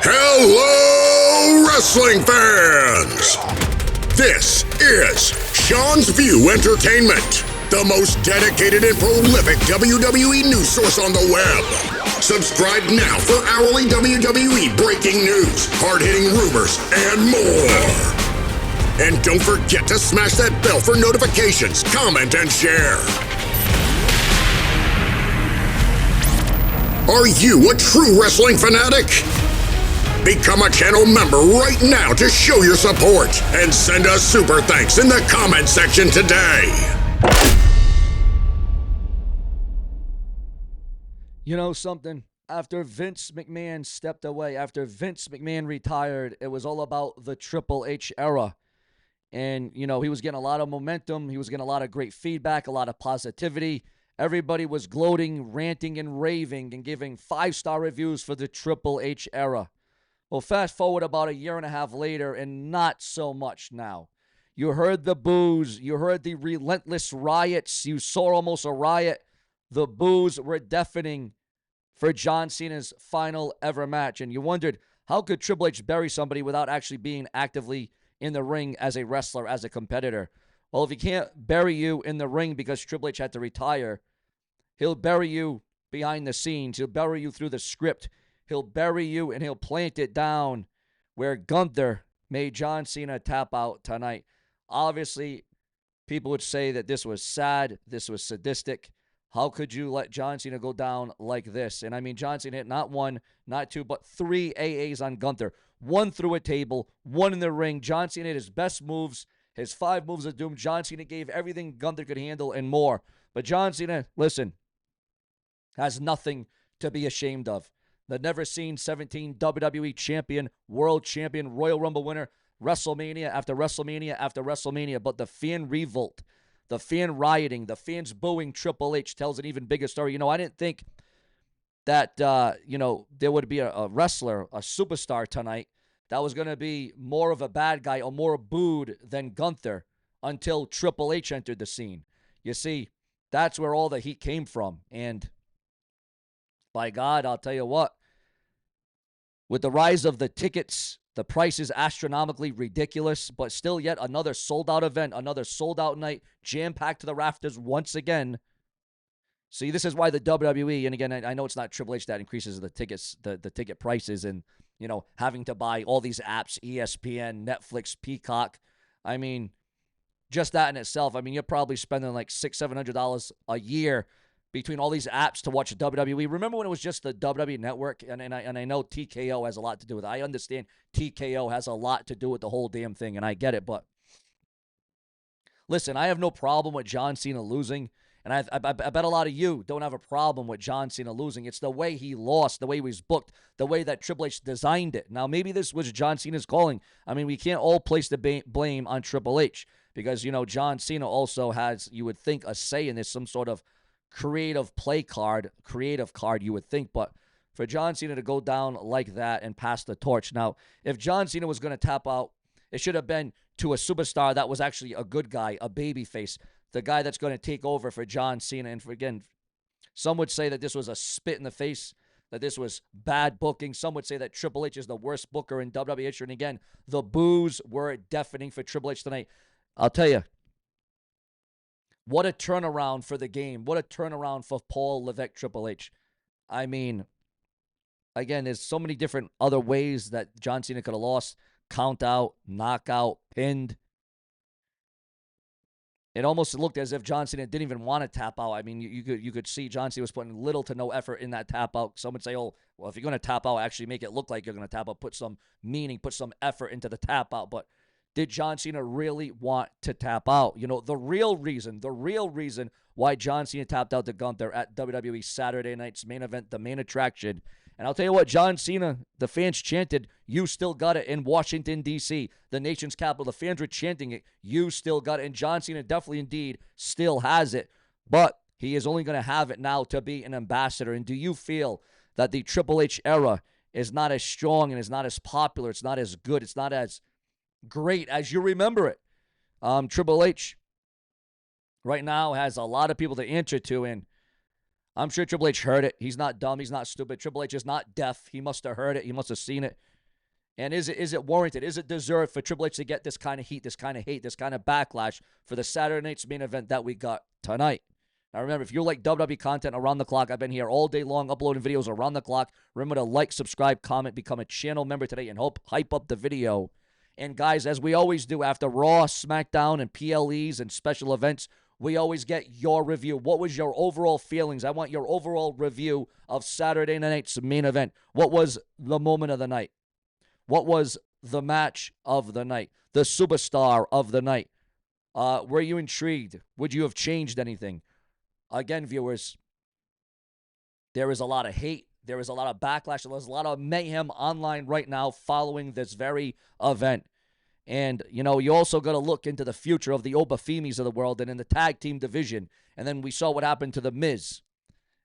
Hello, wrestling fans! This is Sean's View Entertainment, the most dedicated and prolific WWE news source on the web. Subscribe now for hourly WWE breaking news, hard-hitting rumors, and more. And don't forget to smash that bell for notifications, comment, and share. Are you a true wrestling fanatic? Become a channel member right now to show your support and send us super thanks in the comment section today. You know something? After Vince McMahon stepped away, after Vince McMahon retired, it was all about the Triple H era. And, you know, he was getting a lot of momentum. He was getting a lot of great feedback, a lot of positivity. Everybody was gloating, ranting, and raving and giving 5-star reviews for the Triple H era. Well, fast forward about a year and a half later, and not so much now. You heard the boos. You heard the relentless riots. You saw almost a riot. The boos were deafening for John Cena's final ever match. And you wondered, how could Triple H bury somebody without actually being actively in the ring as a wrestler, as a competitor? Well, if he can't bury you in the ring because Triple H had to retire, he'll bury you behind the scenes. He'll bury you through the script. He'll bury you and he'll plant it down where Gunther made John Cena tap out tonight. Obviously, people would say that this was sad. This was sadistic. How could you let John Cena go down like this? And I mean, John Cena hit not one, not two, but 3 AAs on Gunther. 1 through a table, 1 in the ring. John Cena hit his best moves, his 5 moves of doom. John Cena gave everything Gunther could handle and more. But John Cena, listen, has nothing to be ashamed of. The never-seen 17 WWE champion, world champion, Royal Rumble winner, WrestleMania after WrestleMania after WrestleMania. But the fan revolt, the fan rioting, the fans booing Triple H tells an even bigger story. You know, I didn't think that, there would be a wrestler, a superstar tonight that was going to be more of a bad guy or more booed than Gunther until Triple H entered the scene. You see, that's where all the heat came from. And by God, I'll tell you what, with the rise of the tickets, the price is astronomically ridiculous, but still yet another sold-out event, another sold-out night, jam-packed to the rafters once again. See, this is why the WWE, and again, I know it's not Triple H that increases the tickets, the ticket prices, and, you know, having to buy all these apps, ESPN, Netflix, Peacock. I mean, just that in itself, I mean, you're probably spending like $600-700 a year between all these apps to watch WWE. Remember when it was just the WWE Network? And I know TKO has a lot to do with it. I understand TKO has a lot to do with the whole damn thing, and I get it. But listen, I have no problem with John Cena losing. And I bet a lot of you don't have a problem with John Cena losing. It's the way he lost, the way he was booked, the way that Triple H designed it. Now, maybe this was John Cena's calling. I mean, we can't all place the blame on Triple H because, you know, John Cena also has, you would think, a say in this, some sort of creative card, you would think. But for John Cena to go down like that and pass the torch. Now, if John Cena was going to tap out, it should have been to a superstar that was actually a good guy, a babyface, the guy that's going to take over for John Cena. And again, some would say that this was a spit in the face, that this was bad booking. Some would say that Triple H is the worst booker in WWE history. And again, the boos were deafening for Triple H tonight. I'll tell you, what a turnaround for the game. What a turnaround for Paul Levesque Triple H. I mean, again, there's so many different other ways that John Cena could have lost. Count out, knockout, pinned. It almost looked as if John Cena didn't even want to tap out. I mean, you could see John Cena was putting little to no effort in that tap out. Some would say, oh, well, if you're going to tap out, actually make it look like you're going to tap out. Put some meaning, put some effort into the tap out. But did John Cena really want to tap out? You know, the real reason why John Cena tapped out to Gunther at WWE Saturday night's main event, the main attraction. And I'll tell you what, John Cena, the fans chanted, "You still got it," in Washington, D.C., the nation's capital. The fans were chanting it, "You still got it." And John Cena definitely, indeed, still has it. But he is only going to have it now to be an ambassador. And do you feel that the Triple H era is not as strong and is not as popular, it's not as good, it's not as great as you remember it? Triple H right now has a lot of people to answer to, and I'm sure Triple H heard it. He's not dumb. He's not stupid. Triple H is not deaf. He must have heard it. He must have seen it. And is it warranted? Is it deserved for Triple H to get this kind of heat, this kind of hate, this kind of backlash for the Saturday night's main event that we got tonight? Now remember, if you like WWE content around the clock, I've been here all day long uploading videos around the clock. Remember to like, subscribe, comment, become a channel member today, and hype up the video. And guys, as we always do after Raw, SmackDown, and PLEs and special events, we always get your review. What was your overall feelings? I want your overall review of Saturday night's main event. What was the moment of the night? What was the match of the night? The superstar of the night? Were you intrigued? Would you have changed anything? Again, viewers, there is a lot of hate. There is a lot of backlash. There's a lot of mayhem online right now following this very event. And, you also got to look into the future of the Obafimis of the world and in the tag team division. And then we saw what happened to The Miz.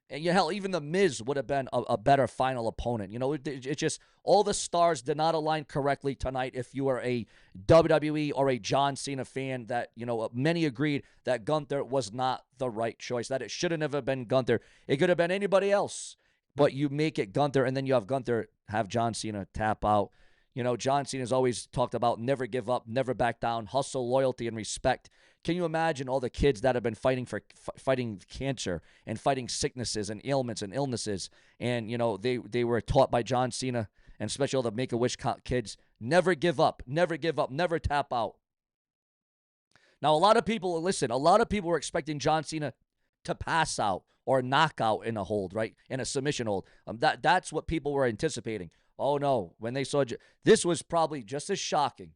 And hell, even The Miz would have been a better final opponent. It's just all the stars did not align correctly tonight. If you are a WWE or a John Cena fan, that, many agreed that Gunther was not the right choice, that it should have never been Gunther. It could have been anybody else, but you make it Gunther, and then you have Gunther have John Cena tap out. John Cena's always talked about never give up, never back down, hustle, loyalty, and respect. Can you imagine all the kids that have been fighting cancer and fighting sicknesses and ailments and illnesses? And, they were taught by John Cena, and especially all the Make-A-Wish kids, never give up, never give up, never tap out. Now, a lot of people were expecting John Cena to pass out or knock out in a hold, right? In a submission hold. That's what people were anticipating. Oh, no. When they saw this was probably just as shocking.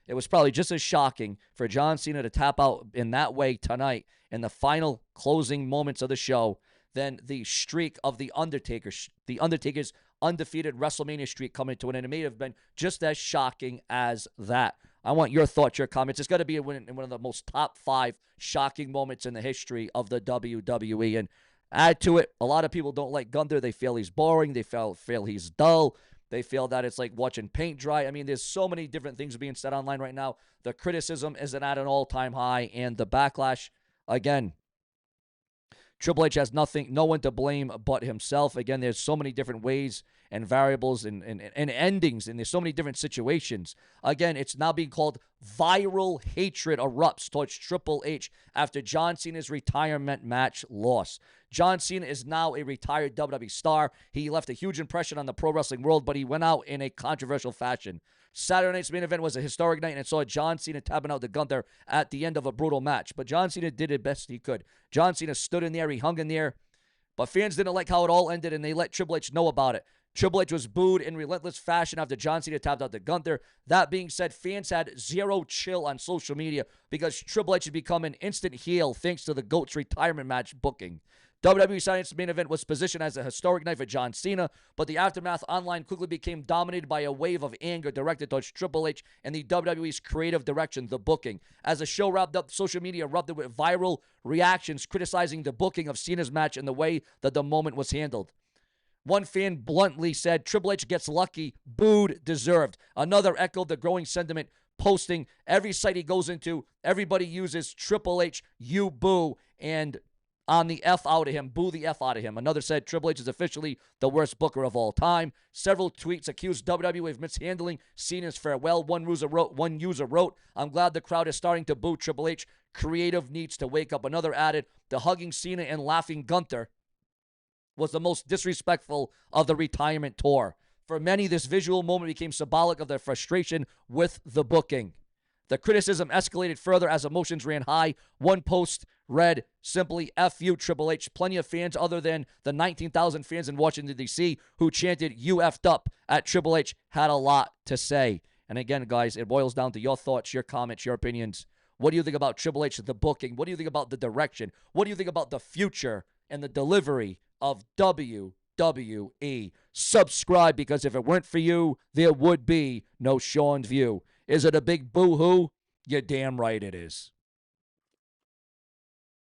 It was probably just as shocking for John Cena to tap out in that way tonight in the final closing moments of the show than the streak of The Undertaker. The Undertaker's undefeated WrestleMania streak coming to an end. It may have been just as shocking as that. I want your thoughts, your comments. It's got to be in one of the most top 5 shocking moments in the history of the WWE. And add to it, a lot of people don't like Gunther. They feel he's boring. They feel he's dull. They feel that it's like watching paint dry. I mean, there's so many different things being said online right now. The criticism is at an all-time high, and the backlash, again, Triple H has no one to blame but himself. Again, there's so many different ways and variables and endings, and there's so many different situations. Again, it's now being called viral hatred erupts towards Triple H after John Cena's retirement match loss. John Cena is now a retired WWE star. He left a huge impression on the pro wrestling world, but he went out in a controversial fashion. Saturday night's main event was a historic night, and it saw John Cena tapping out to Gunther at the end of a brutal match. But John Cena did the best he could. John Cena stood in there. He hung in there. But fans didn't like how it all ended, and they let Triple H know about it. Triple H was booed in relentless fashion after John Cena tapped out to Gunther. That being said, fans had zero chill on social media because Triple H had become an instant heel thanks to the GOAT's retirement match booking. WWE Science main event was positioned as a historic night for John Cena, but the aftermath online quickly became dominated by a wave of anger directed towards Triple H and the WWE's creative direction, the booking. As the show wrapped up, social media erupted with viral reactions criticizing the booking of Cena's match and the way that the moment was handled. One fan bluntly said, Triple H gets lucky, booed, deserved. Another echoed the growing sentiment, posting, every site he goes into, everybody uses Triple H, you boo, and on the F out of him, boo the F out of him. Another said Triple H is officially the worst booker of all time. Several tweets accused WWE of mishandling Cena's farewell. One user wrote, I'm glad the crowd is starting to boo Triple H. Creative needs to wake up. Another added, the hugging Cena and laughing Gunther was the most disrespectful of the retirement tour. For many, this visual moment became symbolic of their frustration with the booking. The criticism escalated further as emotions ran high. One post read simply, F you, Triple H. Plenty of fans other than the 19,000 fans in Washington, D.C. who chanted, you effed up at Triple H had a lot to say. And again, guys, it boils down to your thoughts, your comments, your opinions. What do you think about Triple H, the booking? What do you think about the direction? What do you think about the future and the delivery of WWE? Subscribe, because if it weren't for you, there would be no Sean's View. Is it a big boo-hoo? You're damn right it is.